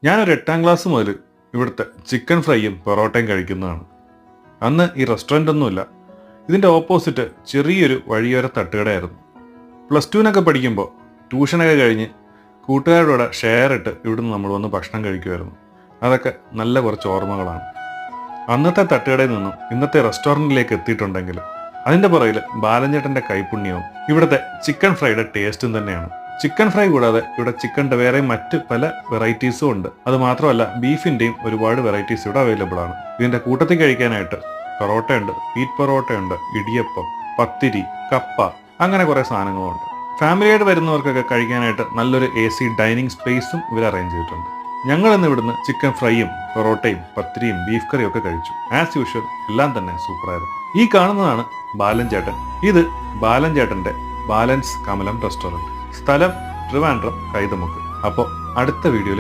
ഞാനൊരു 8ാം ക്ലാസ് മുതൽ ഇവിടുത്തെ ചിക്കൻ ഫ്രൈയും പൊറോട്ടയും കഴിക്കുന്നതാണ്. അന്ന് ഈ റെസ്റ്റോറൻ്റ് ഒന്നുമില്ല. ഇതിൻ്റെ ഓപ്പോസിറ്റ് ചെറിയൊരു വഴിയോര തട്ടുകടയായിരുന്നു. +2 പഠിക്കുമ്പോൾ ട്യൂഷനൊക്കെ കഴിഞ്ഞ് കൂട്ടുകാരുടെ ഷെയർ ഇട്ട് ഇവിടുന്ന് നമ്മൾ വന്ന് ഭക്ഷണം കഴിക്കുമായിരുന്നു. അതൊക്കെ നല്ല കുറച്ച് ഓർമ്മകളാണ്. അന്നത്തെ തട്ടുകടയിൽ നിന്നും ഇന്നത്തെ റെസ്റ്റോറൻറ്റിലേക്ക് എത്തിയിട്ടുണ്ടെങ്കിൽ അതിൻ്റെ പുറകിൽ ബാലൻചേട്ടൻ്റെ കൈപുണ്യവും ഇവിടുത്തെ ചിക്കൻ ഫ്രൈയുടെ ടേസ്റ്റും തന്നെയാണ്. ചിക്കൻ ഫ്രൈ കൂടാതെ ഇവിടെ ചിക്കൻ്റെ വേറെ മറ്റ് പല വെറൈറ്റീസും ഉണ്ട്. അത് മാത്രമല്ല ബീഫിൻ്റെയും ഒരുപാട് വെറൈറ്റീസ് ഇവിടെ അവൈലബിൾ ആണ്. ഇതിൻ്റെ കൂട്ടത്തിൽ കഴിക്കാനായിട്ട് പൊറോട്ടയുണ്ട്, വീറ്റ് പൊറോട്ടയുണ്ട്, ഇടിയപ്പം, പത്തിരി, കപ്പ, അങ്ങനെ കുറേ സാധനങ്ങളുണ്ട്. ഫാമിലിയായിട്ട് വരുന്നവർക്കൊക്കെ കഴിക്കാനായിട്ട് നല്ലൊരു AC ഡൈനിങ് സ്പേസും ഇവർ അറേഞ്ച് ചെയ്തിട്ടുണ്ട്. ഞങ്ങൾ ഇന്ന് ഇവിടുന്ന് ചിക്കൻ ഫ്രൈയും പൊറോട്ടയും പത്തിരിയും ബീഫ് കറിയും ഒക്കെ കഴിച്ചു. ആസ് യൂഷ്വൽ എല്ലാം തന്നെ സൂപ്പറായിരുന്നു. ഈ കാണുന്നതാണ് ബാലൻചേട്ടൻ. ഇത് ബാലൻചേട്ടൻ്റെ ബാലൻസ് കമലം റെസ്റ്റോറൻറ്റ്. സ്ഥലം ട്രിവാൻഡ്രം കൈതമുക്ക്. അപ്പോൾ അടുത്ത വീഡിയോയിൽ